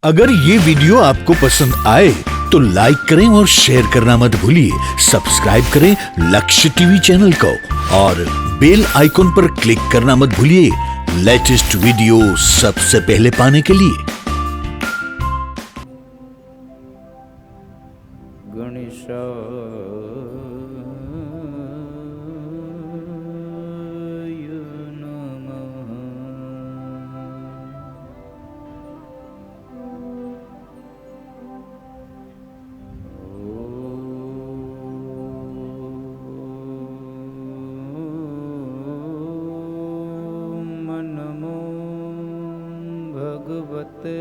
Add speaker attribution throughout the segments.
Speaker 1: अगर ये वीडियो आपको पसंद आए तो लाइक करें और शेयर करना मत भूलिए। सब्सक्राइब करें लक्ष्य टीवी चैनल को और बेल आइकॉन पर क्लिक करना मत भूलिए लेटेस्ट वीडियो सबसे पहले पाने के लिए।
Speaker 2: भगवते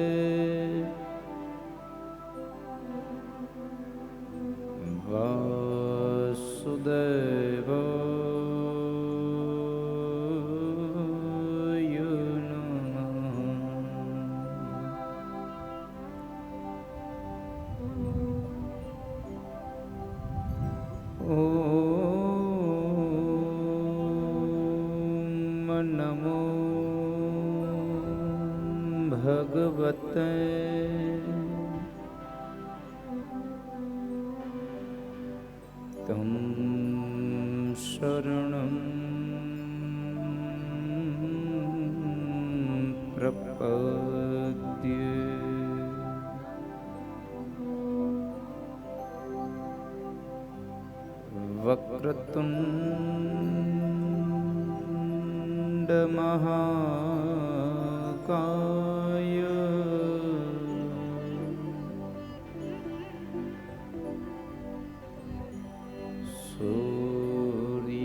Speaker 2: वासुदेवाय नमः। ॐ नमो भगवते तं शरणं प्रपद्ये। वक्रतुण्ड महाकाय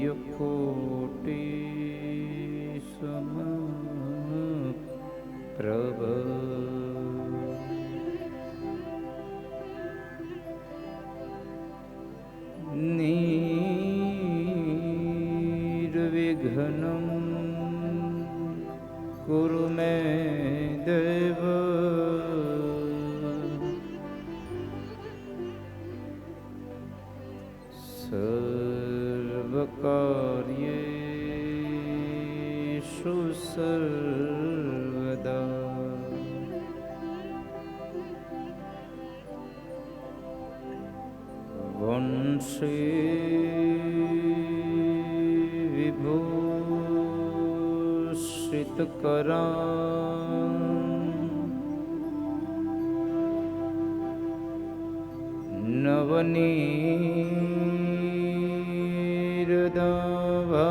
Speaker 2: सूर्यकोटि समप्रभ निर्विघ्नं कुरु मे देव। सर्वकार्येषु सर्वदा वंशे विभूषितकरा नवनीरदावा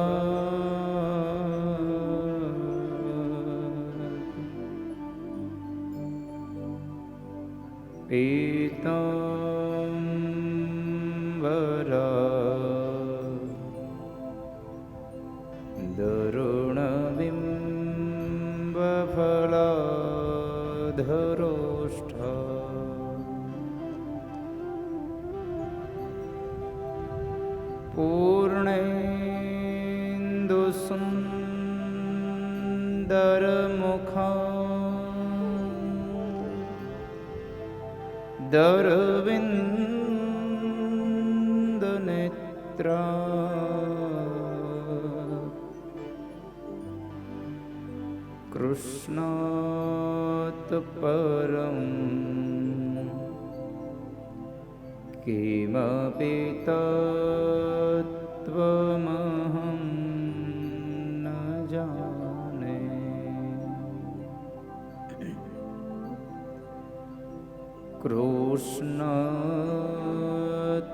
Speaker 2: पीताम्बरा दरुणबिम्बफलाधरोष्ठा पूर्णेन्दुसुन्दरमुखा दरविन्दनेत्रा कृष्णात् परं किमपि तत्त्वमहं न जाने। कृष्ण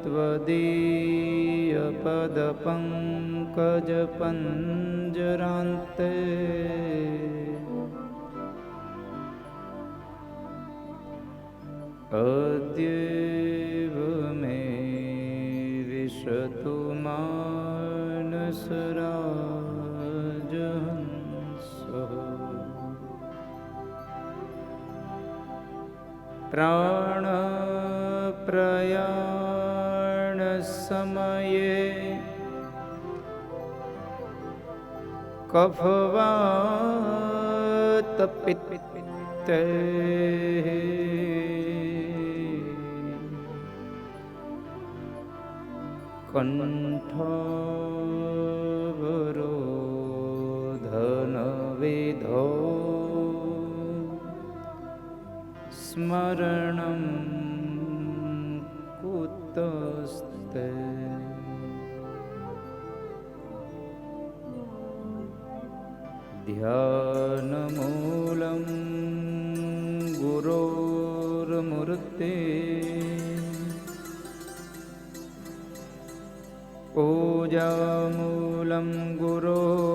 Speaker 2: त्वदीयपदपङ्कजपञ्जरान्ते अद्यैव मे विशतु मानसराजहंसः। प्राणप्रयाणसमये कफवातपित्ते कंठवरोधनविधौ સ્મરણં કુતસ્તે ધ્યાનમૂલં ગુરોર્મૂર્તે પૂજામૂલં ગુરોર્પદં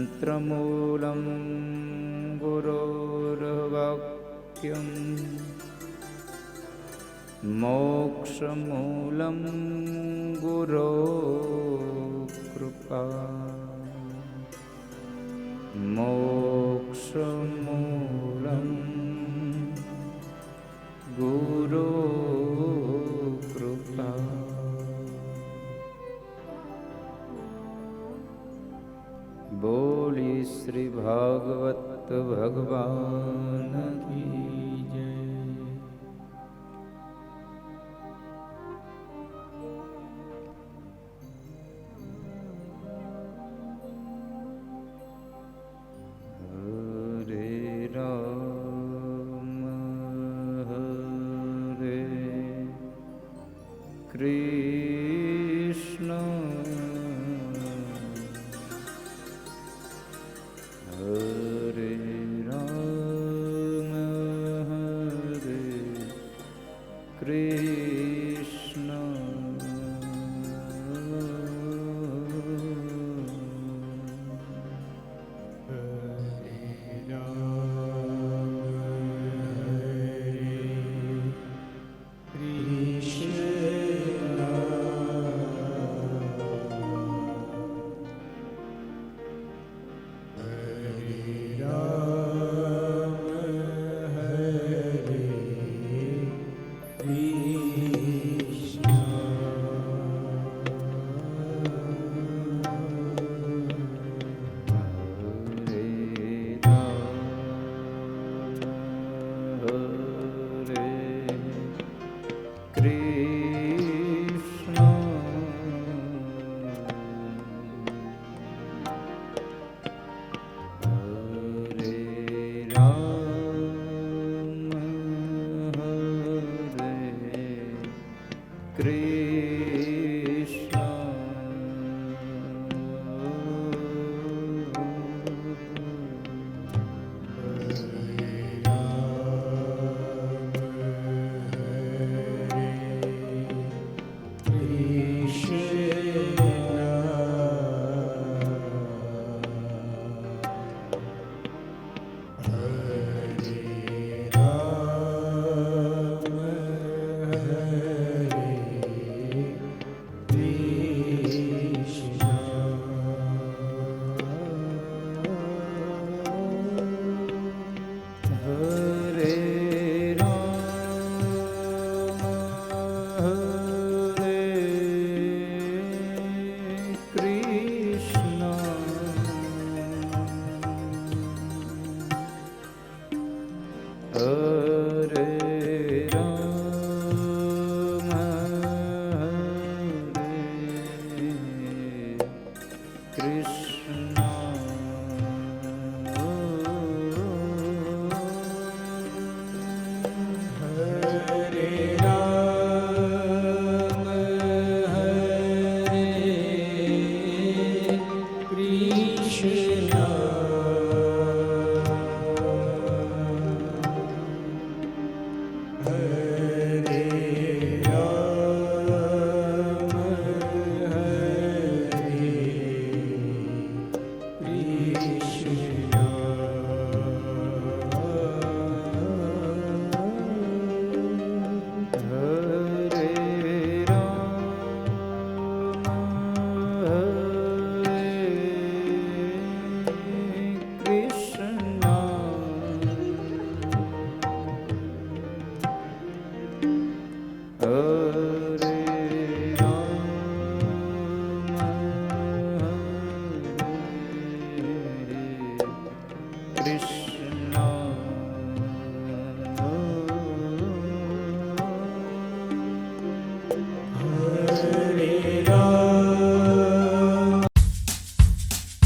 Speaker 2: મંત્રમૂલં ગુરોર્વાક્યં મોક્ષમૂલં ગુરોકૃપા મોક્ષમૂલં ગુરોકૃપા. બોલી શ્રી ભાગવત ભગવાન કી જય. કૃષ્ણ હરે રામ હરે કૃષ્ણ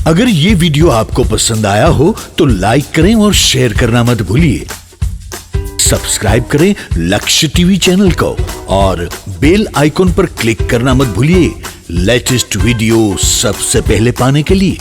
Speaker 1: अगर ये वीडियो आपको पसंद आया हो तो लाइक करें और शेयर करना मत भूलिए। सब्सक्राइब करें लक्ष्य टीवी चैनल को और बेल आइकॉन पर क्लिक करना मत भूलिए लेटेस्ट वीडियो सबसे पहले पाने के लिए।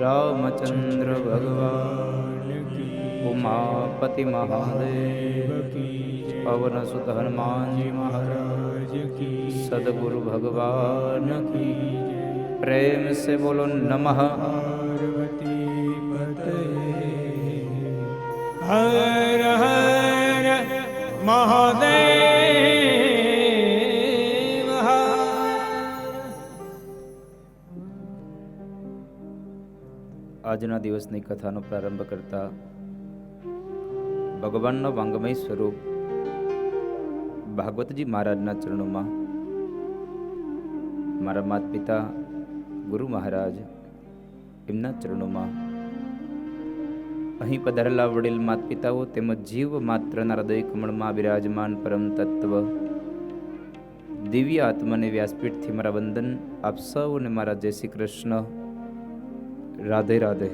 Speaker 2: रामचंद्र भगवान की, उमापति महादेव की, पवन सुत हनुमान जी महाराज की, सदगुरु भगवान की, प्रेम से बोलो नमः पार्वती पते। हर हर महादेव આજના દિવસની કથાનો પ્રારંભ કરતા ભગવાનનો વાંગમય સ્વરૂપ ભાગવતજી મહારાજના ચરણોમાં મારા માતા પિતા ગુરુ મહારાજ એમના ચરણોમાં અહીં પધારેલા વડીલ માતા પિતાઓ તેમજ જીવ માત્રના હૃદય કમળમાં બિરાજમાન પરમ તત્વ દિવ્ય આત્માને વ્યાસપીઠથી મારા વંદન. આપ સૌને મારા જય શ્રી કૃષ્ણ, રાધે રાધે.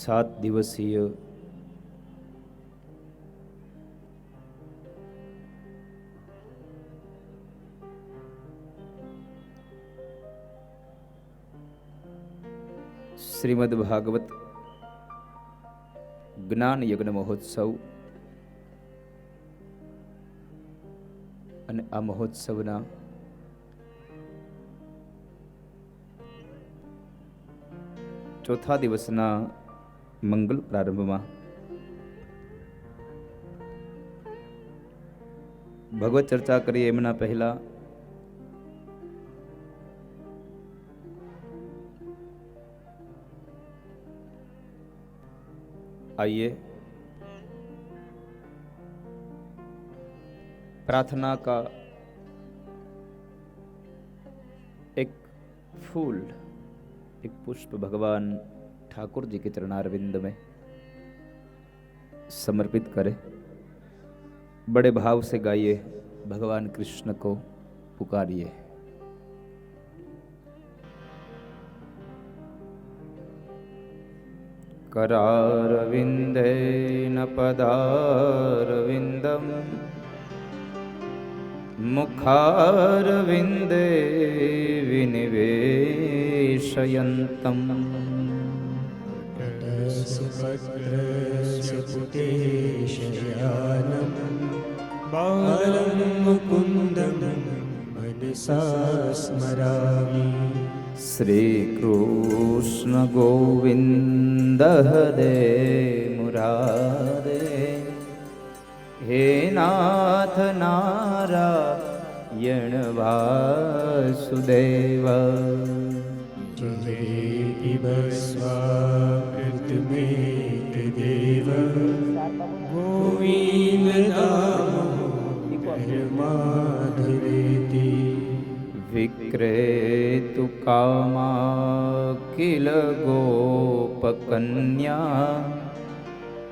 Speaker 2: સાત દિવસીય શ્રીમદ ભાગવત જ્ઞાન યજ્ઞ મહોત્સવ અને આ મહોત્સવના ચોથા દિવસના મંગલ પ્રારંભમાં ભગવત ચર્ચા કરીએ એમના પહેલા आइए प्रार्थना का एक फूल, एक पुष्प भगवान ठाकुर जी के चरणारविंद में समर्पित करें. बड़े भाव से गाइए, भगवान कृष्ण को पुकारिए. करारविन्देन पदारविन्दं मुखारविन्दे विनिवेशयन्तम्
Speaker 3: सुपुटेशयानं बालं मुकुन्दं मनसा स्मरामि.
Speaker 2: श्रीकृष्ण गोविन्द हरे मुरारे, हे नाथ नारायण वासुदेव.
Speaker 3: स्वाकृतमेतदेव गोविन्दनामोदरमाधवेति.
Speaker 2: विक्रेतु कामा किल गोपकन्या,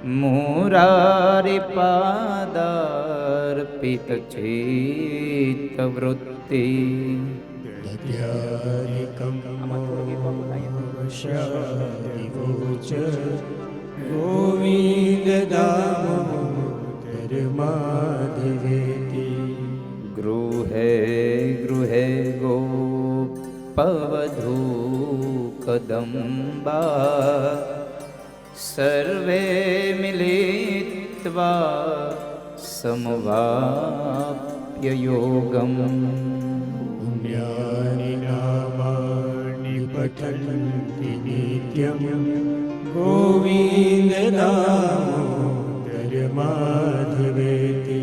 Speaker 2: मुरारिपादार्पित चित्तवृत्ति.
Speaker 3: दद्यादिकं मोक्षादिवोच गोविन्ददामोदरमाधवेति.
Speaker 2: गृहे गृहे गोपवधू कदम्बा, सर्वे मिलित्वा समवाप्य योगम्.
Speaker 3: पुण्यानि नामानि पठन्ति नित्यं गोविन्ददामोदरमाधवेति.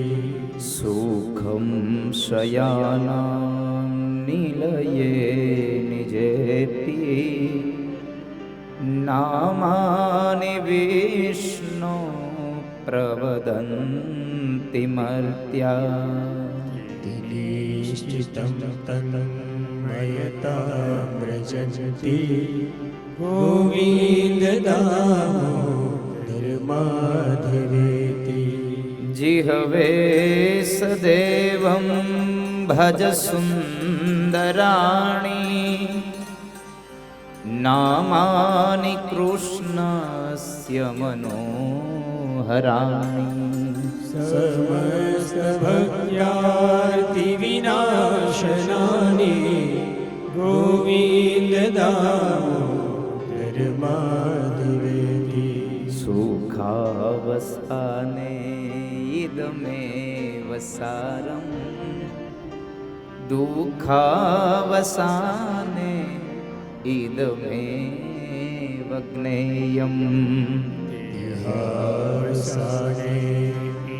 Speaker 2: सुखं शयानां निलये निजेति, नामानि विष्णु प्रवदन्ति मर्त्या.
Speaker 3: निश्चितं तन्मयतां व्रजन्ति गोविन्ददामोदरमाधवेति.
Speaker 2: जिह्वे सदेवं भज सुन्दराणि, नामानि कृष्णस्य मनोहराणि
Speaker 3: समस्तभक्त्यार्तिविनाशनानि गोविन्द दामोदर माधवेति
Speaker 2: सुखावसाने इदमेव सारम् दुःखावसाने इदमेव ज्ञेयम्
Speaker 3: देहावसाने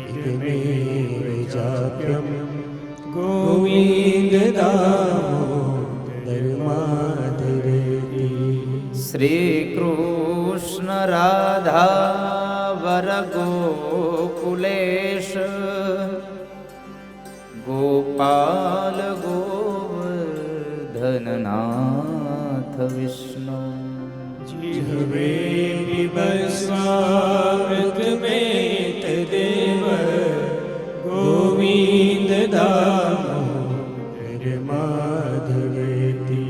Speaker 3: इदमेव चाप्यं गोविन्द दामोदर माधवेति
Speaker 2: श्रीकृष्ण राधा वरगोकुलेश गोपाल गोवर्धननाथ विष्णु
Speaker 3: जिह्वे बिभस्वामृतमेत देव गोविन्द दामोदर माधवेति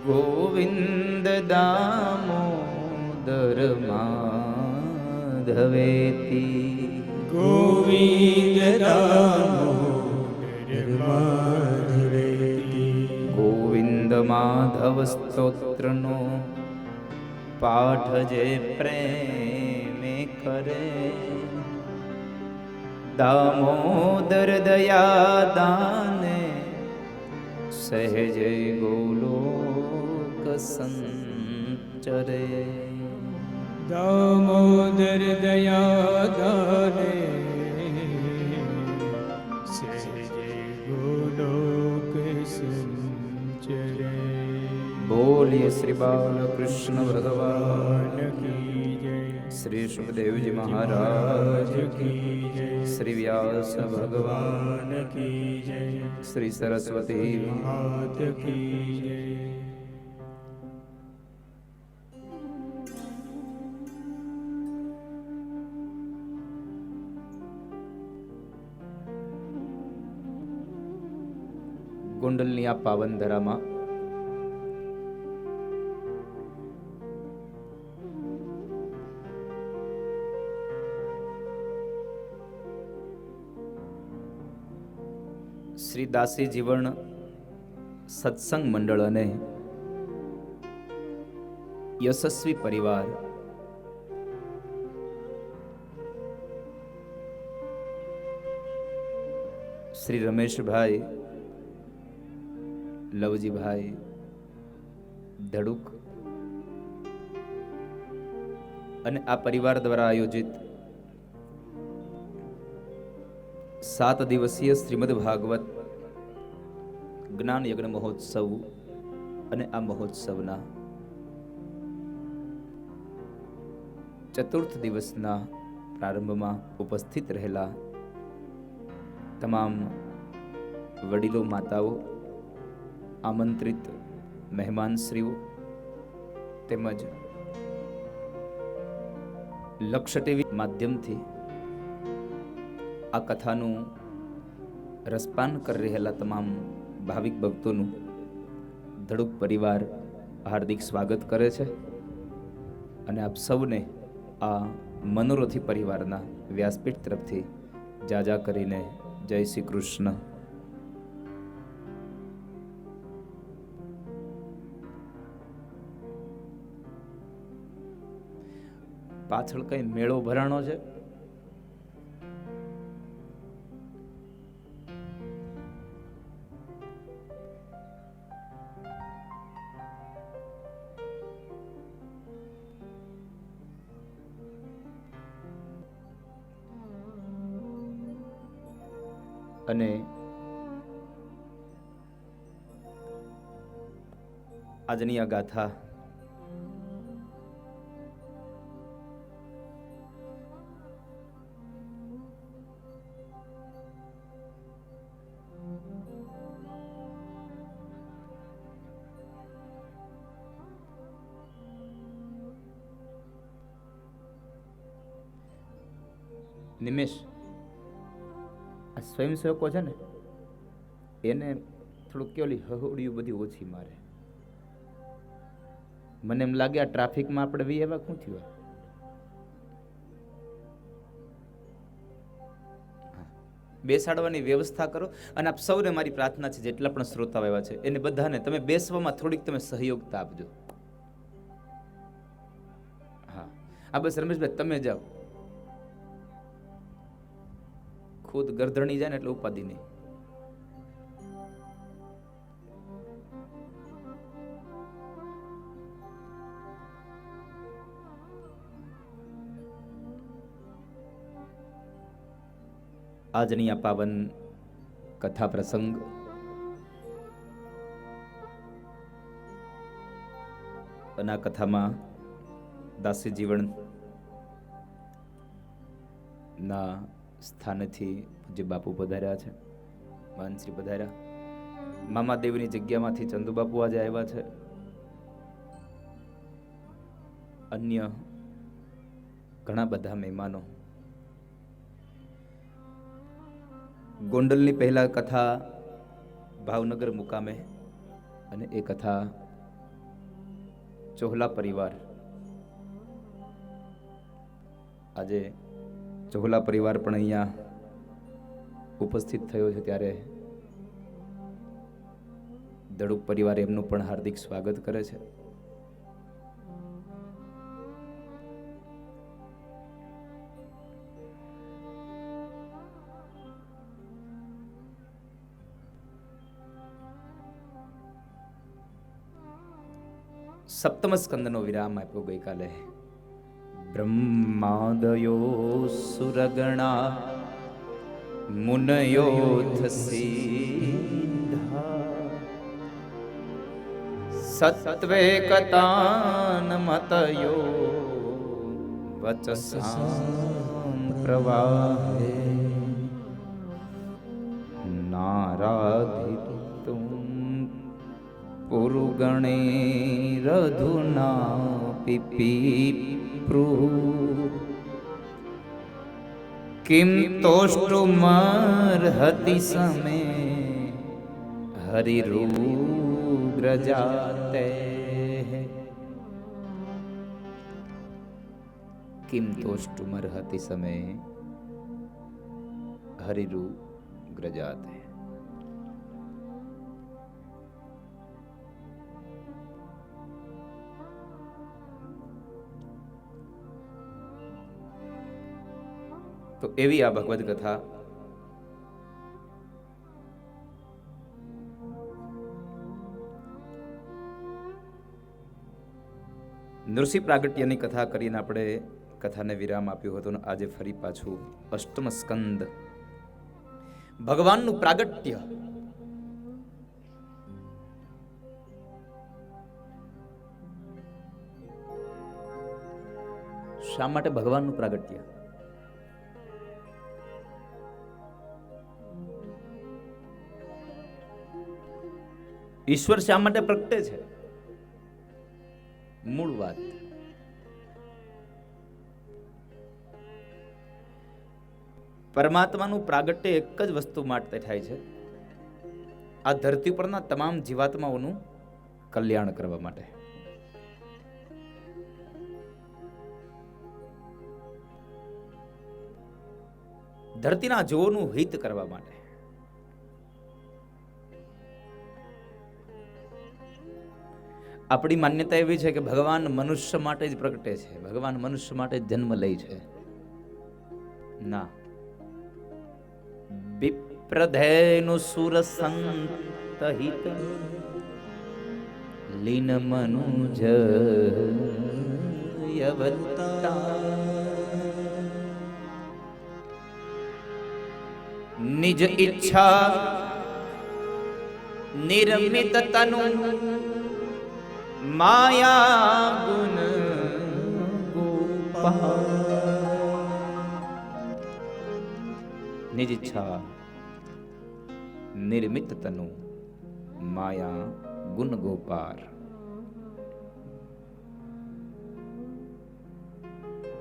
Speaker 2: गोविन्द दामोदर माधवेति
Speaker 3: गोविन्द दामोदर माधवेति
Speaker 2: गोविंद माधव स्तोत्रनो पाठ जे प्रेमे करे दामोदर दया दाने सहजे गोलोक संचरे
Speaker 3: दामोदर दया दाने सहजे गोलोक संचरे
Speaker 2: बोलिए श्री बालकृष्ण भगवान
Speaker 3: की जय
Speaker 2: श्री सुखदेव जी महाराज
Speaker 3: की जय
Speaker 2: श्री व्यास भगवान
Speaker 3: की जय
Speaker 2: श्री सरस्वती
Speaker 3: मात की जय
Speaker 2: ગોંડલની આ પાવન ધરામાં શ્રી દાસી જીવન સત્સંગ મંડળ અને યશસ્વી પરિવાર શ્રી રમેશભાઈ લવજીભાઈ ધડુક અને આ પરિવાર દ્વારા આયોજિત 7 દિવસીય શ્રીમદ ભાગવત જ્ઞાન યજ્ઞ મહોત્સવ અને આ મહોત્સવના ચતુર્થ દિવસના પ્રારંભમાં ઉપસ્થિત રહેલા તમામ વડીલો માતાઓ આમંત્રિત મહેમાનશ્રીઓ તેમજ લક્ષ્ય ટીવી માધ્યમથી આ કથાનું રસપાન કરી રહેલા તમામ ભાવિક ભક્તોનું ધડુક પરિવાર હાર્દિક સ્વાગત કરે છે અને આપ સૌને આ મનોરથી પરિવારના વ્યાસપીઠ તરફથી જાજા કરીને જય શ્રી કૃષ્ણ. પાછળ કઈ મેળો ભરાણો છે? અને આજની આ ગાથા નિમેશ, આ સ્વયંસેવકો છે ને એને થોડુંક કેલી હહોડિયું બધી ઓછી મારે. મને એમ લાગે આ ટ્રાફિકમાં આપણે વી એવા શું થયું? બેસાડવાની વ્યવસ્થા કરો. અને આપ સૌને મારી પ્રાર્થના છે, જેટલા પણ શ્રોતાઓ આવ્યા છે એને બધાને તમે બેસવામાં થોડીક તમે સહયોગતા આપજો. હા, આ બસ રમેશભાઈ તમે જાઓ, ખુદ ગરદણી જાય ને એટલે ઉપાધિ નહીં. આજની આ પાવન કથા પ્રસંગ અને આ કથામાં દાસી જીવન ના સ્થાનેથી જે બાપુ પધાર્યા છે, મહાનશ્રી પધાર્યા, મામાદેવની જગ્યામાંથી ચંદુબાપુ આજે આવ્યા છે, અન્ય ઘણા બધા મહેમાનો. ગોંડલની પહેલા કથા ભાવનગર મુકામે અને એ કથા ચોહલા પરિવાર. આજે ચોહલા પરિવાર પણ અહીંયા ઉપસ્થિત થયો છે, ત્યારે દડુક પરિવાર એમનું પણ હાર્દિક સ્વાગત કરે છે. સપ્તમ સ્કંદનો વિરામ આપ્યો ગઈકાલે. બ્રહ્માદયો સુરગણા મુનયોથ સિદ્ધા સત્વે કતાન મતયો વચસાં પ્રવાહે નારાધિતું પુરુગણે રધુના પિપીપ્રુ કિમ તોષ્ટુમર્હતિ સમે હરિરુગ્રજાતે. કિમ તોષ્ટુમર્હતિ સમે હરિરુગ્રજાતે. તો એવી આ ભગવદ કથા નૃસિંહ પ્રાગટ્યની કથા કરીને આપણે કથાને વિરામ આપ્યો હતો. આજે ફરી પાછું અષ્ટમ સ્કંદ, ભગવાનનું પ્રાગટ્ય. શા માટે ભગવાનનું પ્રાગટ્ય? ઈશ્વર શા માટે પ્રગટે છે? મૂળ વાત, પરમાત્માનું પ્રાગટ્ય એક જ વસ્તુ માટે થાય છે, આ ધરતી પરના તમામ જીવાત્માઓનું કલ્યાણ કરવા માટે. ધરતીના જીવોનું હિત કરવા માટે. આપણી માન્યતા એવી છે કે ભગવાન મનુષ્ય માટે જ પ્રગટે છે, ભગવાન મનુષ્ય માટે જન્મ લે છે. ના, વિપ્રધેનુ સુર સંતહિત લીન મનુજ યવતા નિજ ઈચ્છા નિર્મિત તનુ માયા ગુણ ગોપાલ. નિજ ઈચ્છા નિર્મિત તનુ માયા ગુણ ગોપાર.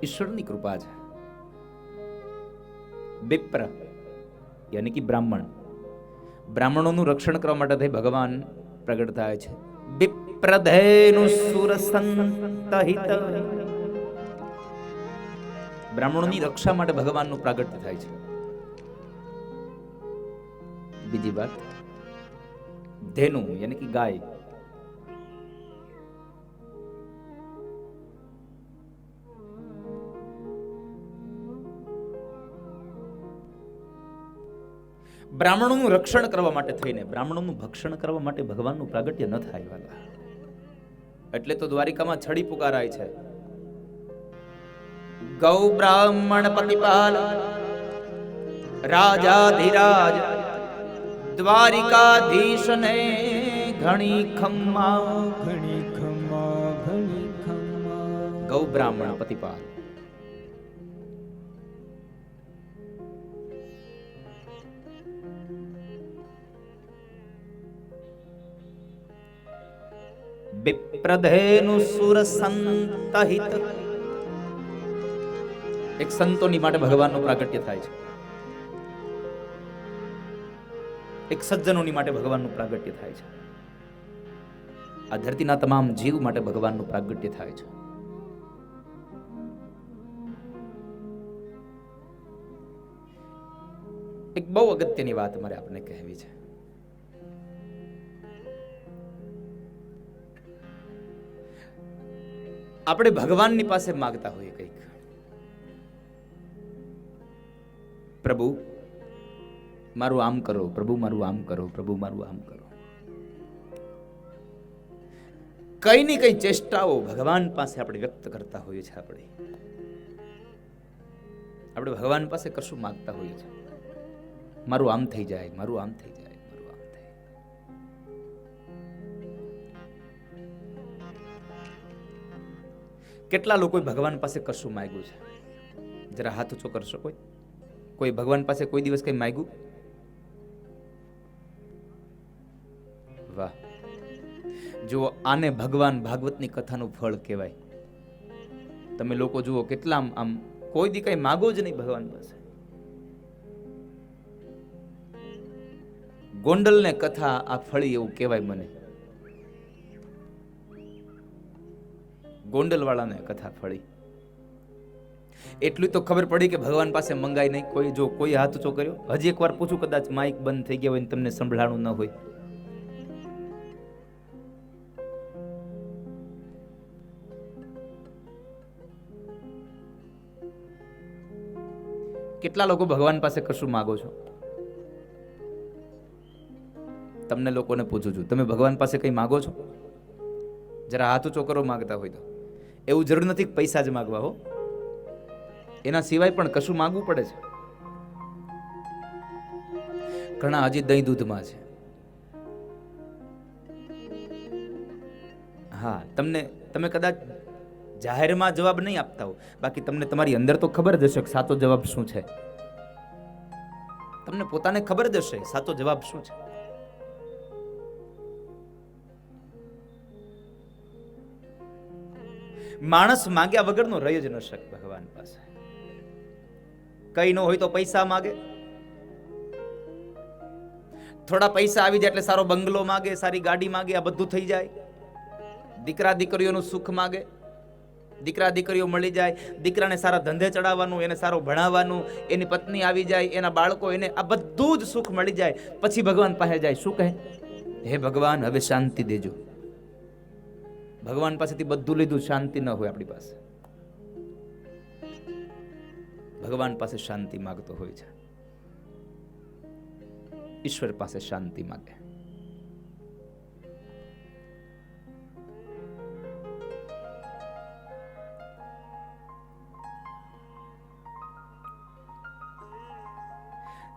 Speaker 2: ઈશ્વરની કૃપા છે. વિપ્ર યાની કે બ્રાહ્મણ, બ્રાહ્મણોનું રક્ષણ કરવા માટે ભગવાન પ્રગટ થાય છે. વિપ્ર વિપ્રધેનુ સુરસંતહિત. બ્રાહ્મણોની રક્ષા માટે ભગવાનનું પ્રાગટ્ય થાય છે. બીજી વાત, ધેનુ યાની કે ગાય. બ્રાહ્મણોનું રક્ષણ કરવા માટે થઈને, બ્રાહ્મણોનું ભક્ષણ કરવા માટે ભગવાનનું પ્રાગટ્ય ન થાય વાલા. એટલે તો દ્વારિકામાં છડી પુકારાય છે, ગૌ બ્રાહ્મણ પતિપાલ રાજાધિરાજ દ્વારિકાધીશને ઘણી ખમ્મા.
Speaker 3: ઘણી ખમ્મા ઘણી ખમ્મા.
Speaker 2: ગૌ બ્રાહ્મણ પતિપાલ. વિપ્રધેનુ સુરસંતહિત. એક સંતોની માટે ભગવાનનું પ્રાગટ્ય થાય છે. એક સજ્જનોની માટે ભગવાનનું પ્રાગટ્ય થાય છે. આ ધરતીના તમામ જીવ માટે ભગવાનનું પ્રાગટ્ય થાય છે. એક બહુ અગત્યની વાત મારે આપને કહેવી છે. આપણે ભગવાનની પાસે માંગતા હોઈએ કંઈક, પ્રભુ મારું આમ કરો, પ્રભુ મારું આમ કરો, પ્રભુ મારું આમ કરો. કઈ ની કઈ ચેષ્ટાઓ ભગવાન પાસે આપણે વ્યક્ત કરતા હોઈએ છીએ. આપણે ભગવાન પાસે કશું માંગતા હોઈએ છીએ, મારું આમ થઈ જાય, મારું આમ થઈ જાય, મારું આમ થાય. કેટલા લોકોએ ભગવાન પાસે કશું માંગ્યું છે? જરા હાથ ઊંચો કરશો. કોઈ ભગવાન પાસે કોઈ દિવસ કઈ માંગ્યું? વાહ! જુઓ, આને ભગવાન ભાગવતની કથાનું ફળ કહેવાય. તમે લોકો જુઓ કેટલા આમ કોઈ દી કઈ માગો જ નહીં ભગવાન પાસે. ગોંડલ ને કથા આ ફળી એવું કહેવાય મને. ગોંડલ વાળાને કથા ફળી. એટલું તો ખબર પડી કે ભગવાન પાસે મંગાય નહીં. કોઈ હાથ ઊંચો કર્યો? હજી એક વાર પૂછું, કદાચ માઇક બંધ થઈ ગયા હોય ને તમને સંભળાણું ન હોય. કેટલા લોકો ભગવાન પાસે કશું માગો છો? તમને લોકોને પૂછું છું, તમે ભગવાન પાસે કઈ માગો છો? જરા હાથ ઊંચો કરો માગતા હોય તો. એવું જરૂર નથી કે પૈસા જ માગવા હો, એના સિવાય પણ કશું માંગવું પડે છે. ઘણા હજી દહીં દૂધમાં છે. હા, તમે કદાચ જાહેરમાં જવાબ નહીં આપતા હો, બાકી તમને તમારી અંદર તો ખબર જ હશે કે સાચો જવાબ શું છે. તમને પોતાને ખબર જ હશે સાચો જવાબ શું છે. માણસ માંગ્યા વગરનો રહી જ ન શકે ભગવાન પાસે. કઈ ન હોય તો પૈસા માગે, થોડા પૈસા આવી જાય એટલે સારો બંગલો માગે, સારી ગાડી માગે, આ બધું થઈ જાય. દીકરા દીકરીઓનું સુખ માગે, દીકરા દીકરીઓ મળી જાય, દીકરાને સારા ધંધે ચડાવવાનું, એને સારો ભણાવવાનું, એની પત્ની આવી જાય, એના બાળકો, એને આ બધું જ સુખ મળી જાય. પછી ભગવાન પાસે જાય, શું કહે? હે ભગવાન, હવે શાંતિ દેજો. ભગવાન પાસેથી બધું લીધું, શાંતિ ન હોય આપણી પાસે. ભગવાન પાસે શાંતિ માંગતો હોય છે, ઈશ્વર પાસે શાંતિ માંગે.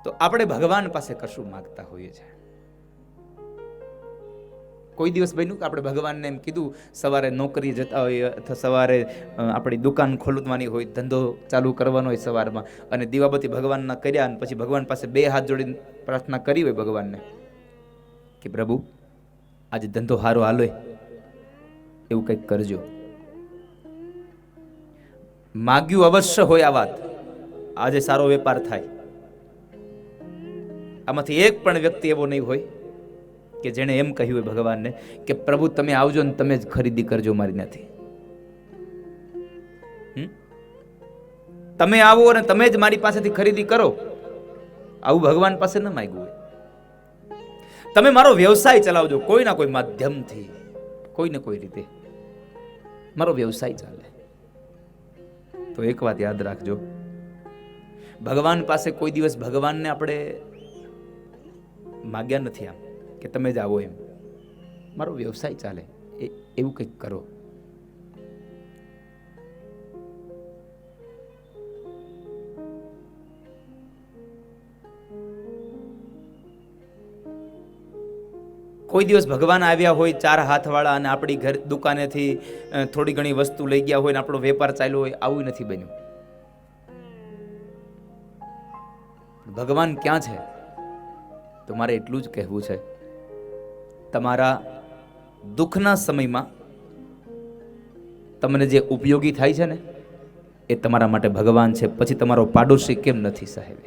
Speaker 2: તો આપણે ભગવાન પાસે કશું માંગતા હોઈએ છીએ. કોઈ દિવસ બન્યું કે આપણે ભગવાનને એમ કીધું, સવારે નોકરી જતા હોય અથવા સવારે આપણી દુકાન ખોલવાની હોય, ધંધો ચાલુ કરવાનો હોય સવારમાં, અને દીવાબત્તી ભગવાનના કર્યા અને પછી ભગવાન પાસે બે હાથ જોડીને પ્રાર્થના કરી હોય ભગવાનને કે પ્રભુ આજે ધંધો હારો હાલો, એવું કંઈક કરજો. માગ્યું અવશ્ય હોય આ વાત, આજે સારો વેપાર થાય. આમાંથી એક પણ વ્યક્તિ એવો નહીં હોય કે જેણે એમ કહ્યું હોય ભગવાનને કે પ્રભુ તમે આવજો ને તમે જ ખરીદી કરજો, મારી નથી. તમે આવો અને તમે જ મારી પાસેથી ખરીદી કરો, આવું ભગવાન પાસે ન માંગ્યું હોય. તમે મારો વ્યવસાય ચલાવજો, કોઈના કોઈ માધ્યમથી, કોઈને કોઈ રીતે મારો વ્યવસાય ચાલે. તો એક વાત યાદ રાખજો, ભગવાન પાસે કોઈ દિવસ ભગવાનને આપણે માગ્યા નથી આમ કે તમે જ આવો, એમ મારો વ્યવસાય ચાલે એવું કંઈક કરો. કોઈ દિવસ ભગવાન આવ્યા હોય 4 હાથવાળા અને આપણી ઘર દુકાનેથી થોડી ઘણી વસ્તુ લઈ ગયા હોય ને આપણો વેપાર ચાલ્યો હોય, આવું નથી બન્યું. ભગવાન ક્યાં છે? તો મારે એટલું જ કહેવું છે, તમારા દુઃખના સમયમાં તમને જે ઉપયોગી થાય છે ને એ તમારા માટે ભગવાન છે. પછી તમારો પાડોશી કેમ નથી સાહેબ?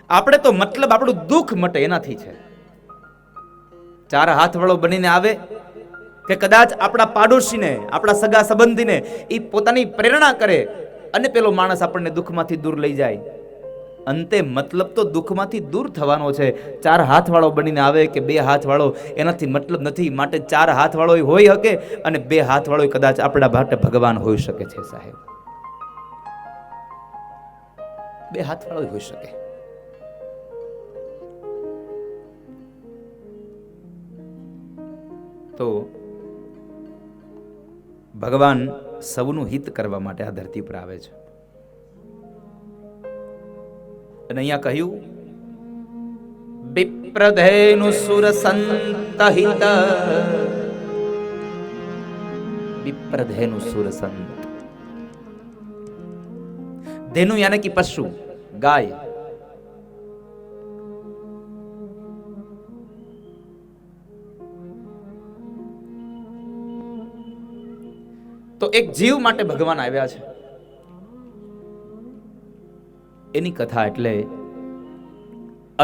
Speaker 2: આપણે તો મતલબ આપણું દુઃખ મટે એનાથી છે. 4 હાથવાળો બનીને આવે કે કદાચ આપણા પાડોશીને, આપણા સગા સંબંધીને એ પોતાની પ્રેરણા કરે અને પેલો માણસ આપણને દુઃખમાંથી દૂર લઈ જાય. અંતે મતલબ તો દુઃખમાંથી દૂર થવાનો છે. 4 હાથવાળો બનીને આવે કે 2 હાથવાળો, એનાથી મતલબ નથી. માટે 4 હાથવાળો હોઈ શકે અને 2 હાથવાળો કદાચ આપણા માટે ભગવાન હોઈ શકે છે સાહેબ. 2 હાથવાળો હોઈ શકે. તો ભગવાન સૌનું હિત કરવા માટે આ ધરતી પર આવે છે. અને અહીંયા કહ્યું, વિપ્રધેનુ સુર સંતહિત. વિપ્રધેનુ સુર સંત, ધેનુ યાને કે પશુ, ગાય. તો એક જીવ માટે ભગવાન આવ્યા છે. એની કથા એટલે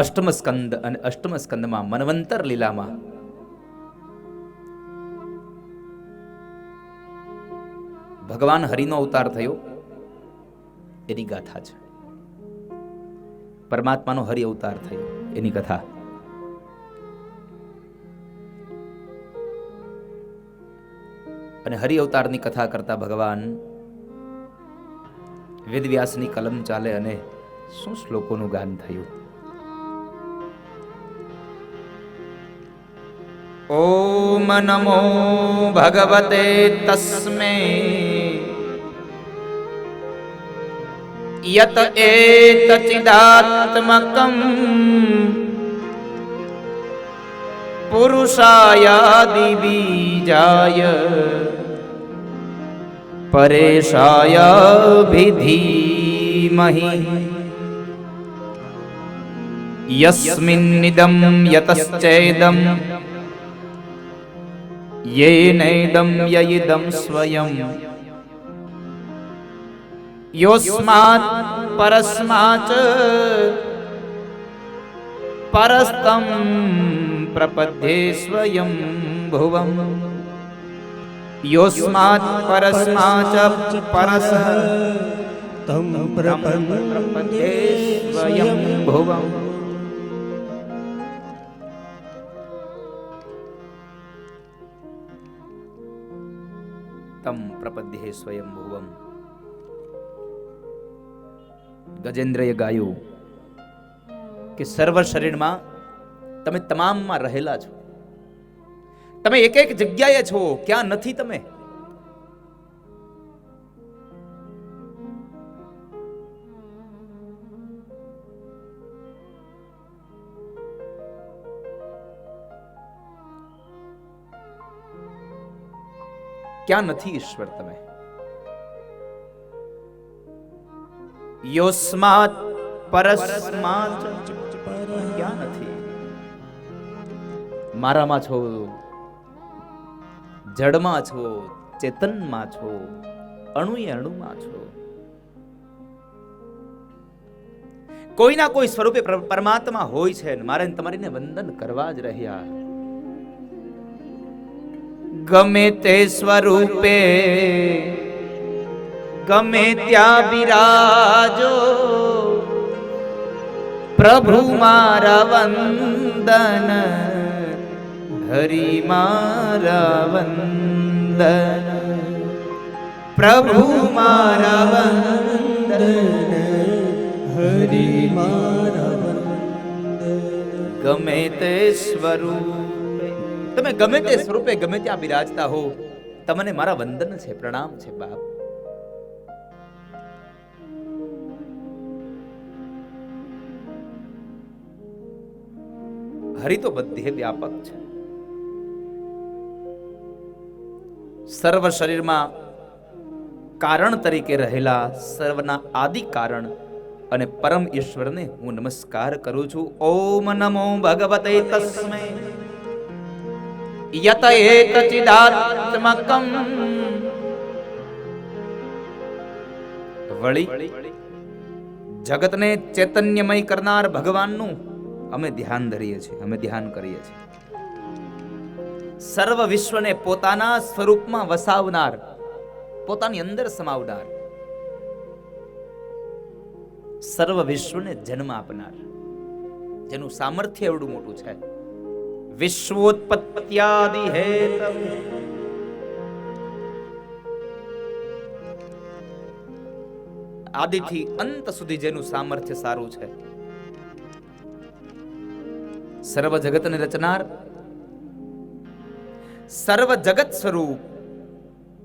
Speaker 2: અષ્ટમ સ્કંદ, અને અષ્ટમ સ્કંદમાં મન્વંતર લીલામાં ભગવાન હરિનો અવતાર થયો એની ગાથા છે. પરમાત્માનો હરિ અવતાર થયો એની કથા. અને હરિ અવતારની કથા કરતા ભગવાન વેદવ્યાસની કલમ ચાલે અને શું શ્લોકોનું ગાન થયું. ઓમ નમો ભગવતે તસ્મે યત એત ચિદાત્મકં પુરુષાયાદિ બીજાય પરેશાયાભિધીમહિ યસ્મિન્નિદં યતશ્ચેદં યેનૈદં યઇદં સ્વયં યોસ્માत् પરસ્માચ પરસ્તં પ્રપદ્યે સ્વયં ભુવં. યોસ્માत् પરસ્માચ પરસઃ
Speaker 3: તમ
Speaker 2: પ્રપદ્યે સ્વયં ભુવં. તમ પ્રપદ્યે સ્વયં ભુવં. ગજેન્દ્રએ ગાયું કે સર્વ શરીરમાં તમે તમામમાં રહેલા છો. તમે એક એક જગ્યાએ છો, ક્યાં નથી તમે? ક્યાં નથી ઈશ્વર તમે? યોસ્માત પરસ્માત, ક્યાં નથી? મારામાં છો, જડમાં છો, ચેતનમાં છો, અણુએ અણુમાં છો. કોઈના કોઈ સ્વરૂપે પરમાત્મા હોય છે અને મારે તમારીને વંદન કરવા જ રહ્યા. ગમે તે સ્વરૂપે ગમે ત્યાં બિરાજો, પ્રભુ મારા વંદન, હરિ મારા વંદન, પ્રભુ મારા વંદન,
Speaker 3: હરિ મારા વંદન.
Speaker 2: ગમે તે સ્વરૂપે, તમે ગમે તે સ્વરૂપે ગમે ત્યાં બિરાજતા હો, તમને મારા વંદન છે, પ્રણામ છે બાપ. હરિ તો બધે વ્યાપક છે. સર્વ શરીરમાં કારણ તરીકે રહેલા સર્વના આદિ કારણ અને પરમ ઈશ્વરને હું નમસ્કાર કરું છું. ઓમ નમો ભગવતે તસ્મૈ યત એક ચિદાત્મકમ. વળી જગતને ચૈતન્યમય કરનાર ભગવાનનું અમે ધ્યાન ધરીએ છીએ, અમે ધ્યાન કરીએ છીએ. સર્વ વિશ્વને પોતાના સ્વરૂપમાં વસાવનાર, પોતાની અંદર સમાવનાર, સર્વ વિશ્વને જન્મ આપનાર, જેનું સામર્થ્ય એવડું મોટું છે. વિશ્વોત્પત્યાદિ હેતમ, આદિથી અંત સુધી જેનું સામર્થ્ય સારું છે. સર્વ જગતને રચનાર, સર્વ જગત સ્વરૂપ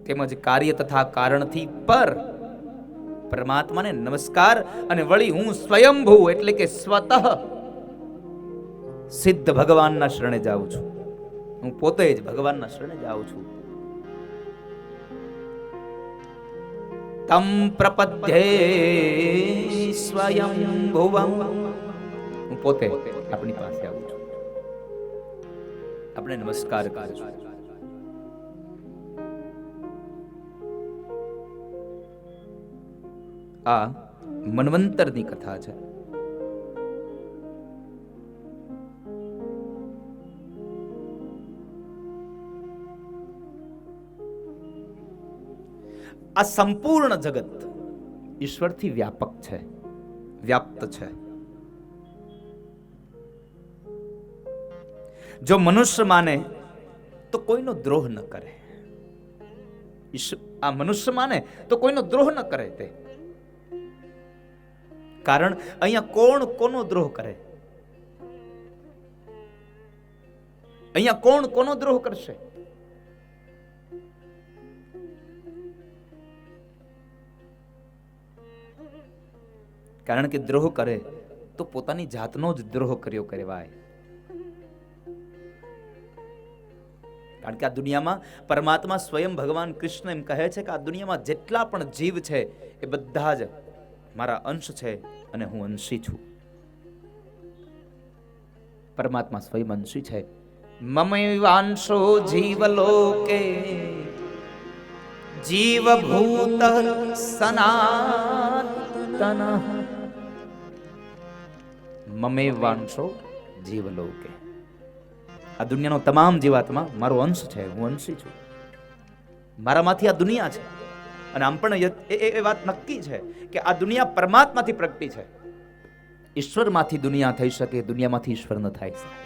Speaker 2: તેમજ કાર્ય તથા કારણથી પર પરમાત્માને નમસ્કાર. અને વળી હું સ્વયંભૂ એટલે કે સ્વતઃ સિદ્ધ ભગવાનના શરણે જાઉં છું. હું પોતે જ ભગવાનના શરણે જાઉં છું. તમ પ્રપદ્યે સ્વયંભુવમ, હું પોતે આપણી પાસે આવું છું, આપણે નમસ્કાર કરીશું. આ મન્વંતરની કથા છે. આ સંપૂર્ણ જગત ઈશ્વરથી વ્યાપક છે, વ્યાપ્ત છે. જો મનુષ્ય માને તો કોઈનો દ્રોહ ન કરે. આ મનુષ્ય માને તો કોઈનો દ્રોહ ન કરે. તે કારણ અહીંયા કોણ કોનો દ્રોહ કરે? અહીંયા કોણ કોનો દ્રોહ કરશે? કારણ કે દ્રોહ કરે તો પોતાની જાતનો જ દ્રોહ કર્યો કહેવાય. કારણ કે આ દુનિયામાં પરમાત્મા સ્વયં ભગવાન કૃષ્ણ એમ કહે છે કે આ દુનિયામાં જેટલા પણ જીવ છે એ બધા જ મારા અંશ છે અને હું અંશી છું. પરમાત્મા સ્વયં અંશી છે. મમૈવાંશો જીવલોકે જીવભૂત સનાતન. મમૈવાંશો જીવલોકે, આ દુનિયાનો તમામ જીવાત્મા મારો અંશ છે, હું અંશી છું. મારામાંથી આ દુનિયા છે. અને આમ પણ એ વાત નક્કી છે કે આ દુનિયા પરમાત્માથી પ્રગટી છે. ઈશ્વરમાંથી દુનિયા થઈ શકે, દુનિયામાંથી ઈશ્વર ન થાય શકે.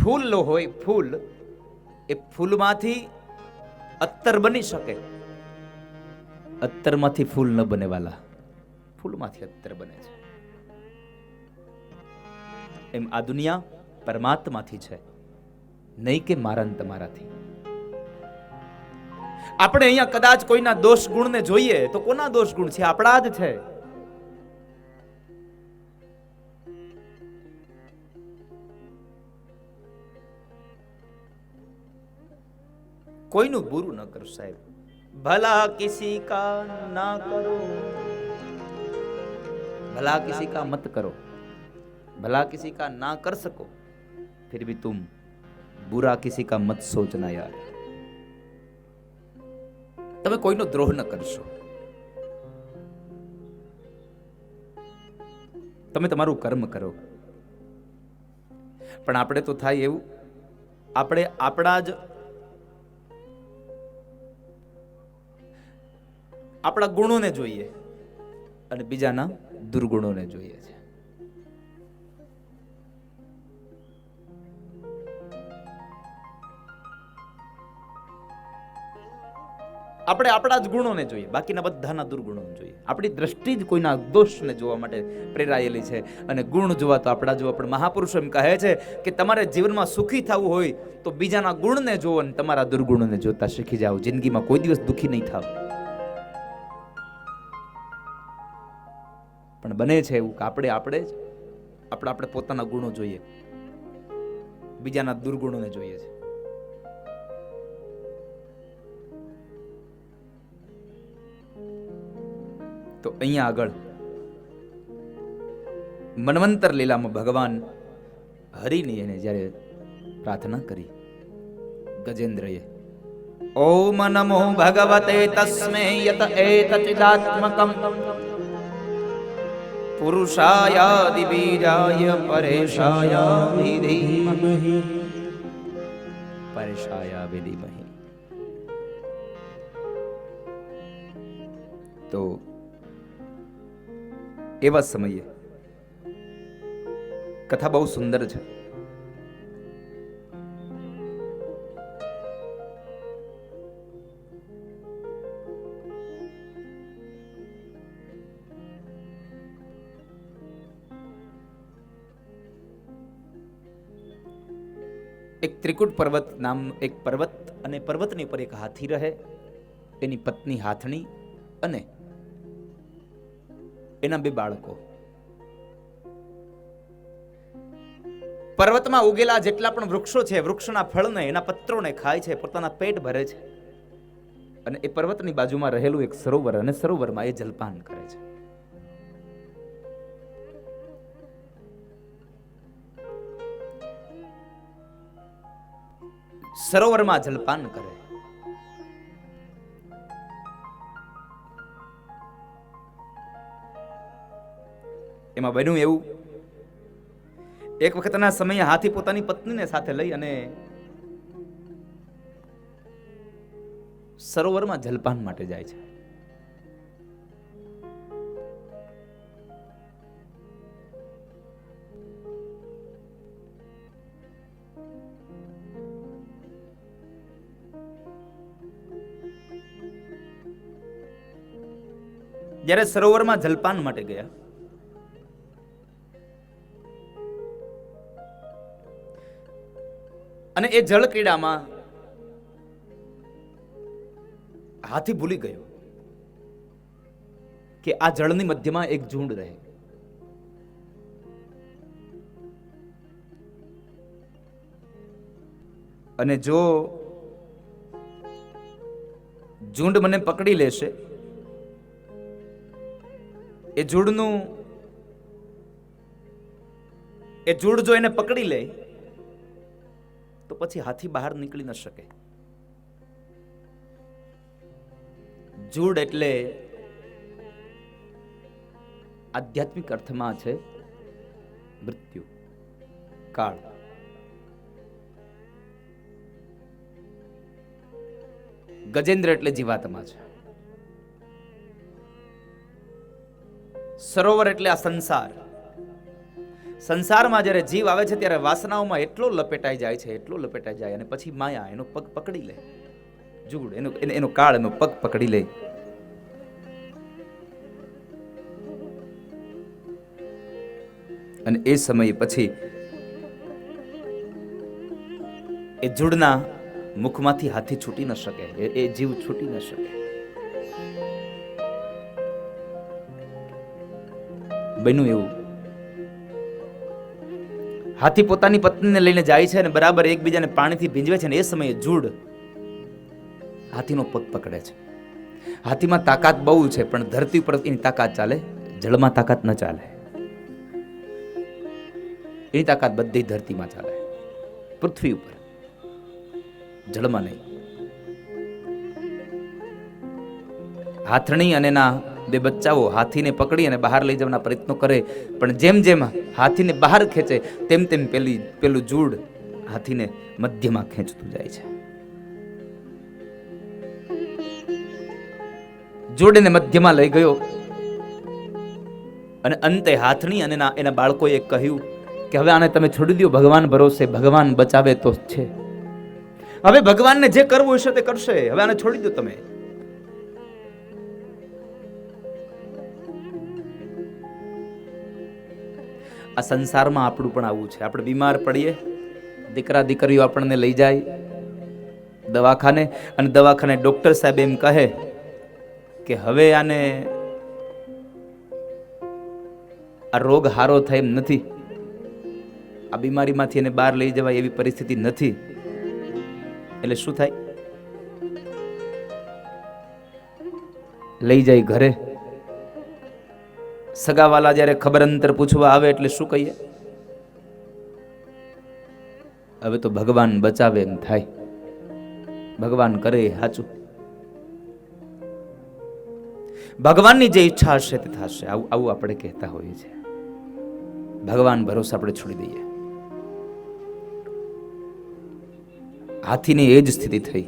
Speaker 2: ફૂલ હોય, ફૂલ, એ ફૂલમાંથી અત્તર બની શકે, અત્તરમાંથી ફૂલ ન બને વાલા, ફૂલમાંથી અત્તર બને છે. એમ આ દુનિયા પરમાત્માથી છે, નહીં કે મારા ને તમારાથી. આપણે અહીંયા કદાચ કોઈના દોષ ગુણને જોઈએ તો કોના દોષ ગુણ છે? આપણા જ છે. કોઈનું બુરું ન કરો સાહેબ. ભલા કિસી કા ના કરો, ભલા કિસી કા મત કરો, ભલા કિસી કા ના कर सको फिर भी तुम बुरा किसी का मत सोचना यार. તમે કોઈનો દ્રોહ ન કરશો. તમે તમારું કર્મ કરો. પણ આપણે તો થાય એવું, આપણે આપણા ગુણોને જોઈએ અને બીજાના દુર્ગુણોને જોઈએ છે. આપણે આપણા જ ગુણોને જોઈએ, બાકીના બધાના દુર્ગુણોને જોઈએ. આપણી દ્રષ્ટિ જ કોઈના દોષને જોવા માટે પ્રેરાયેલી છે અને ગુણ જોવા તો આપણા જોવા. પણ મહાપુરુષો એમ કહે છે કે તમારે જીવનમાં સુખી થવું હોય તો બીજાના ગુણને જોવો અને તમારા દુર્ગુણોને જોતા શીખી જાઓ. જિંદગીમાં કોઈ દિવસ દુઃખી નહીં થાવ. પણ બને છે એવું કે આપણે પોતાના ગુણો જોઈએ, બીજાના દુર્ગુણોને જોઈએ છે. તો અહીંયા આગળ મન્વંતર લીલામાં ભગવાન હરિની એને જ્યારે પ્રાર્થના કરી ગજેન્દ્રએ, ઓમ નમો ભગવતે તસ્મે યત એતચિદાત્મકમ પુરુષાયાદિબીજાય પરેશાયાવિધિમહિ પરેશાયાવિધિમહિ. તો એવા સમયે કથા બહુ સુંદર છે. એક ત્રિકુટ પર્વત નામ એક પર્વત, અને પર્વતની ઉપર એક હાથી રહે, એની પત્ની હાથણી અને એના 2 બાળકો. પર્વતમાં ઉગેલા જેટલા પણ વૃક્ષો છે, વૃક્ષના ફળને, એના પત્રોને ખાય છે, પોતાના પેટ ભરે છે. અને એ પર્વતની બાજુમાં રહેલું એક સરોવર, અને સરોવરમાં એ જલપાન કરે છે. સરોવરમાં જલપાન કરે. એમાં બન્યું એવું, એક વખતના સમયે હાથી પોતાની પત્નીને સાથે લઈ અને સરોવરમાં જલપાન માટે જાય છે. જ્યારે સરોવરમાં જલપાન માટે ગયા, અને એ જળ ક્રીડામાં હાથી ભૂલી ગયો કે આ જળની મધ્યમાં એક ઝુંડ રહે. અને જો ઝુંડ મને પકડી લેશે, એ ઝુંડ જો એને પકડી લે તો પછી હાથી બહાર નીકળી ન શકે. ઝુંડ એટલે આધ્યાત્મિક અર્થમાં છે મૃત્યુ, કાળ. ગજેન્દ્ર એટલે જીવાત્મા છે. સરોવર એટલે આ સંસાર. સંસારમાં જ્યારે જીવ આવે છે ત્યારે વાસનાઓમાં એટલો લપેટાઈ જાય છે, એટલો લપેટાઈ જાય, અને પછી માયા એનો પગ પકડી લે. ઝુંડ એનો કાળ એનો પગ પકડી લે. અને એ સમયે પછી એ ઝુંડના મુખમાંથી હાથી છૂટી ન શકે, એ જીવ છૂટી ન શકે. બન્યું એવું, હાથી પોતાની પત્નીને લઈને જાય છે અને બરાબર એકબીજાને પાણીથી ભીંજવે છે, ને એ સમયે ઝુંડ હાથીનો પગ પકડે છે. હાથીમાં તાકાત બહુ છે, પણ ધરતી ઉપર એની તાકાત ચાલે, જળમાં તાકાત ન ચાલે. એની તાકાત બધી ધરતીમાં ચાલે, પૃથ્વી ઉપર, જળમાં નહીં. હાથણી અને એના બે બચ્ચાઓ હાથીને પકડી અને બહાર લઈ જવાના પ્રયત્નો કરે, પણ જેમ જેમ હાથીને બહાર ખેંચે તેમ તેમ પેલું જૂડ હાથીને મધ્યમાં ખેંચતું જાય છે. જૂડને મધ્યમાં લઈ ગયો અને અંતે હાથણી અને એના બાળકોએ કહ્યું કે હવે આને તમે છોડી દો, ભગવાન ભરોસે, ભગવાન બચાવે તો છે. હવે ભગવાનને જે કરવું હશે તે કરશે, હવે આને છોડી દો તમે. આ સંસારમાં આપણું પણ આવું છે. આપણે બીમાર પડીએ, દીકરા દીકરીઓ આપણને લઈ જાય દવાખાને, અને દવાખાને ડોક્ટર સાહેબ એમ કહે કે હવે આને આ રોગ હારો થાય એમ નથી, આ બીમારીમાંથી એને બહાર લઈ જવાય એવી પરિસ્થિતિ નથી. એટલે શું થાય? લઈ જાય ઘરે. સગાવાલા જ્યારે ખબર અંતર પૂછવા આવે એટલે શું કહીએ? હવે તો ભગવાન બચાવે એમ થાય, ભગવાન કરે એ સાચું, ભગવાનની જે ઈચ્છા હશે તે થશે. આવું આપણે કહેતા હોઈએ છીએ. ભગવાન ભરોસે આપણે છોડી દઈએ. હાથીની એ જ સ્થિતિ થઈ.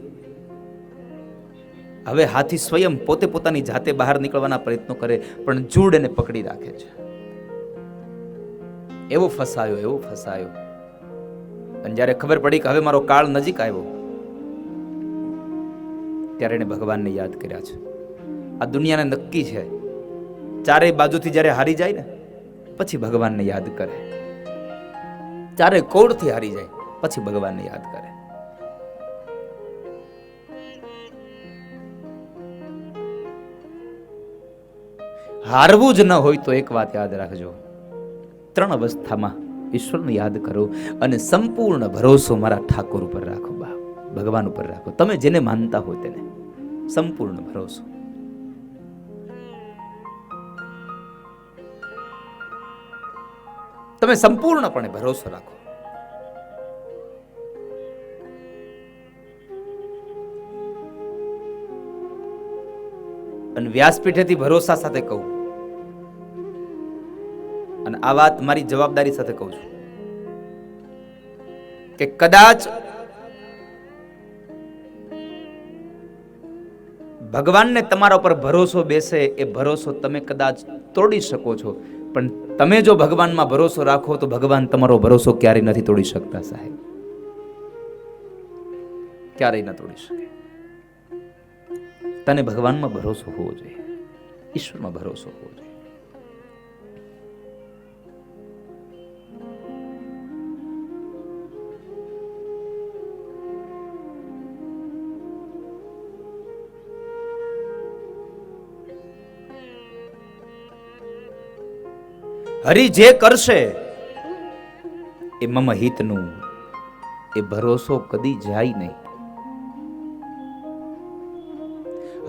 Speaker 2: હવે હાથી સ્વયં પોતે પોતાની જાતે બહાર નીકળવાના પ્રયત્નો કરે, પણ જૂડ એને પકડી રાખે છે. એવો ફસાયો. અને જ્યારે ખબર પડી કે હવે મારો કાળ નજીક આવ્યો, ત્યારે એને ભગવાનને યાદ કર્યા છે. આ દુનિયાને નક્કી છે, ચારે બાજુથી જ્યારે હારી જાય ને પછી ભગવાનને યાદ કરે. ચારે કોરથી હારી જાય પછી ભગવાનને યાદ કરે. હારવું જ ન હોય તો એક વાત યાદ રાખજો, 3 અવસ્થામાં ઈશ્વરને યાદ કરો અને સંપૂર્ણ ભરોસો મારા ઠાકોર ઉપર રાખો, ભગવાન ઉપર રાખો. તમે જેને માનતા હો તેને સંપૂર્ણ ભરોસો. તમે સંપૂર્ણપણે ભરોસો રાખો. અને વ્યાસપીઠેથી ભરોસા સાથે કહું, અને આ વાત મારી જવાબદારી સાથે કહું છું કે કદાચ ભગવાનને તમારા ઉપર ભરોસો બેસે, એ ભરોસો તમે કદાચ તોડી શકો છો, પણ તમે જો ભગવાનમાં ભરોસો રાખો તો ભગવાન તમારો ભરોસો ક્યારેય નથી તોડી શકતા સાહેબ, ક્યારેય ન તોડી શકે. તને ભગવાનમાં ભરોસો હોવો જોઈએ, ઈશ્વરમાં ભરોસો હોવો જોઈએ. હરિ જે કરશે એ મમ હિતનું, એ ભરોસો કદી જાય નહીં.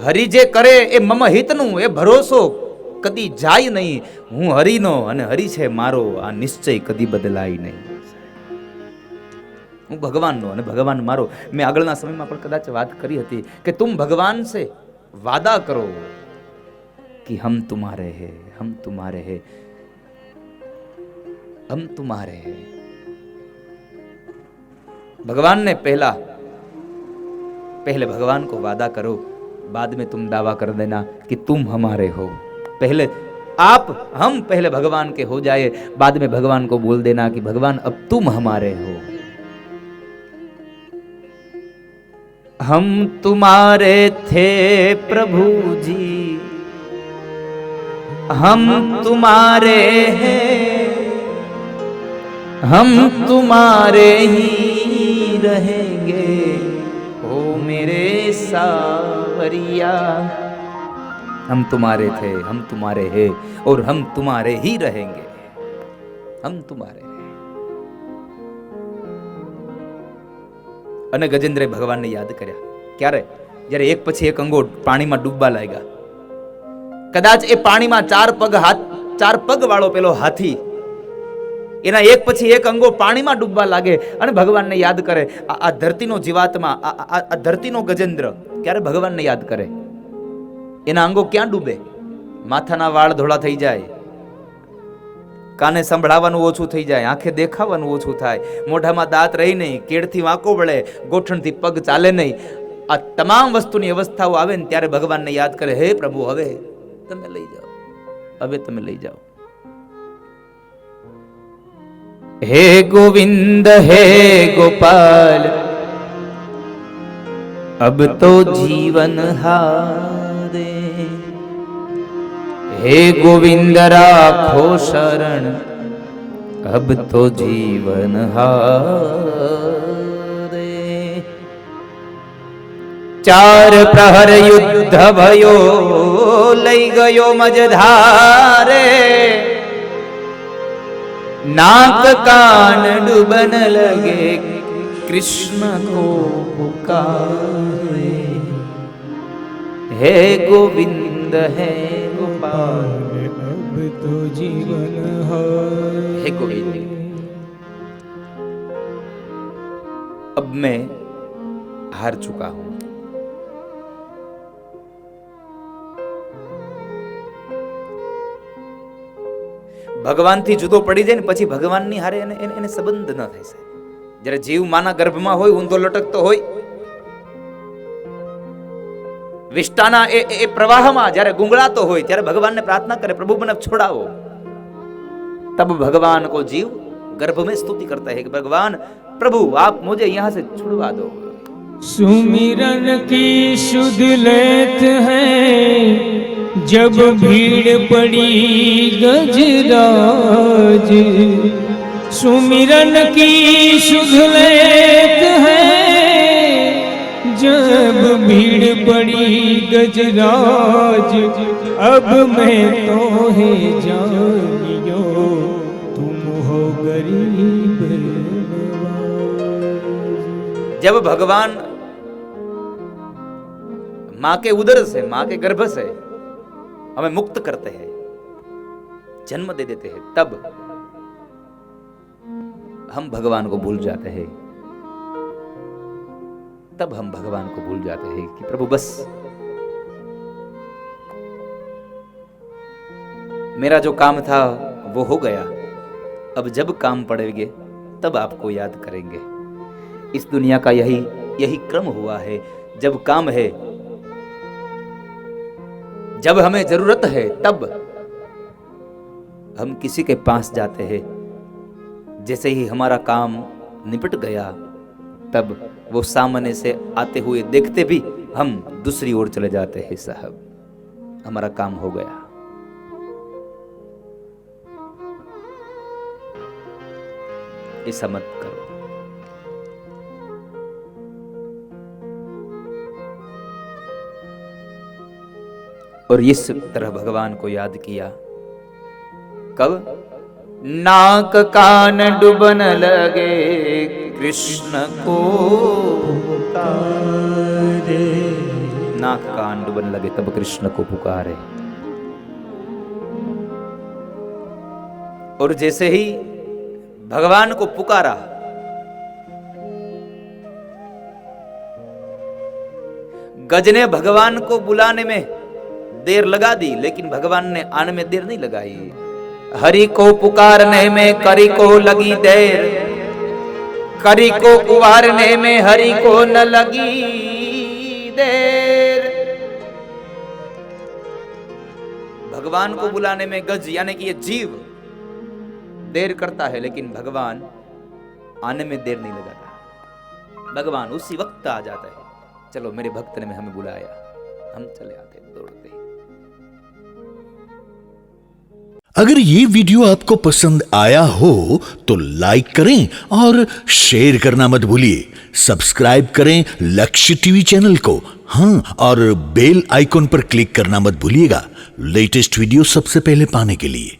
Speaker 2: હરિ જે કરે એ મમ હિતનું, એ ભરોસો કદી જાય નહીં. હું હરિનો અને હરિ છે મારો, આ નિશ્ચય કદી બદલાય નહીં. હું ભગવાનનો અને ભગવાન મારો. મેં આગળના સમયમાં પણ કદાચ વાત કરી હતી કે તુમ ભગવાન સે વાદા કરો કે હમ તુમ્હારે હે, હમ તુમ્હારે હે, हम तुम्हारे हैं. भगवान ने पहले भगवान को वादा करो, बाद में तुम दावा कर देना कि तुम हमारे हो. पहले पहले भगवान के हो जाए, बाद में भगवान को बोल देना कि भगवान अब तुम हमारे हो. हम तुम्हारे थे प्रभु जी, हम तुम्हारे हैं, हम तुम्हारे ही रहेंगे ओ मेरे सावरिया. हम तुम्हारे थे, हम तुम्हारे हैं और हम तुम्हारे ही रहेंगे, हम तुम्हारे हैं. અને ગજેન્દ્રે ભગવાનને યાદ કર્યા. ક્યારે? જ્યારે એક પછી એક અંગો પાણીમાં ડૂબવા લાગ્યા. કદાચ એ પાણીમાં 4 પગ વાળો પેલો હાથી એના એક પછી એક અંગો પાણીમાં ડૂબવા લાગે અને ભગવાનને યાદ કરે. આ ધરતીનો જીવાત્મા, આ ધરતીનો ગજેન્દ્ર ક્યારે ભગવાનને યાદ કરે? એના અંગો ક્યાં ડૂબે? માથાના વાળ ધોળા થઈ જાય, કાને સંભળાવાનું ઓછું થઈ જાય, આંખે દેખાવાનું ઓછું થાય, મોઢામાં દાંત રહી નહીં, કેડથી વાંકો વળે, ગોઠણથી પગ ચાલે નહીં, આ તમામ વસ્તુની અવસ્થાઓ આવે ને ત્યારે ભગવાનને યાદ કરે, હે પ્રભુ હવે તમે લઈ જાઓ, હવે તમે લઈ જાઓ. હે ગોવિંદ હે ગોપાલ अब तो जीवन हारे, हे गोविंद राखो शरण अब तो जीवन हारे. चार प्रहर युद्ध भयो लई गयो मझधारे, नाक कान डूबन लगे कृष्ण को पुकारे. हे गोविंद है गोपाल
Speaker 3: अब तो जीवन
Speaker 2: हे गोविंद. अब मैं हार चुका हूं. ભગવાનથી જુદો પડી જાય ને પછી ભગવાનની હારે એને સંબંધ ન થાય છે. જ્યારે જીવ માના ગર્ભમાં હોય, ઊંધો લટકતો હોય, વિષ્ટાના એ પ્રવાહમાં જ્યારે ગુંગળાતો હોય ત્યારે ભગવાનને પ્રાર્થના કરે, પ્રભુ મને છોડાવો. तब भगवान को जीव गर्भ में स्तुति करता है कि भगवान प्रभु आप मुझे यहाँ से छुड़वा दो.
Speaker 3: सुमिरन की शुद्ध लेत है जब भीड़ पड़ी गजराज, सुमिरन की शुद्ध लेत है जब भीड़ पड़ी गजराज. अब मैं तो है जानियो तुम हो गरीब नवाज.
Speaker 2: जब भगवान माँ के उदर से, माँ के गर्भ से हमें मुक्त करते हैं, जन्म दे देते हैं, तब हम भगवान को भूल जाते हैं. तब हम भगवान को भूल जाते हैं कि प्रभु बस मेरा जो काम था वो हो गया, अब जब काम पड़ेंगे तब आपको याद करेंगे. इस दुनिया का यही क्रम हुआ है. जब काम है, जब हमें जरूरत है, तब हम किसी के पास जाते हैं. जैसे ही हमारा काम निपट गया तब वो सामने से आते हुए देखते भी हम दूसरी ओर चले जाते हैं. साहब हमारा काम हो गया. ऐसा मत करो. और इस तरह भगवान को याद किया. कब? नाक कान डूबन लगे कृष्ण को पुकारे. नाक कान डूबन लगे तब कृष्ण को पुकारे. और जैसे ही भगवान को पुकारा, गज ने भगवान को बुलाने में देर लगा दी, लेकिन भगवान ने आने में देर नहीं लगाई. हरि को पुकारने में करी को लगी देर, करी को उबारने में हरि को न लगी देर. भगवान को बुलाने में गज यानी कि ये जीव देर करता है, लेकिन भगवान आने में देर नहीं लगाता. भगवान उसी वक्त आ जाता है. चलो मेरे भक्त ने हमें बुलाया, हम चले आते दौड़ते.
Speaker 1: अगर ये वीडियो आपको पसंद आया हो तो लाइक करें और शेयर करना मत भूलिए. सब्सक्राइब करें लक्ष्य टीवी चैनल को, हाँ, और बेल आइकॉन पर क्लिक करना मत भूलिएगा लेटेस्ट वीडियो सबसे पहले पाने के लिए.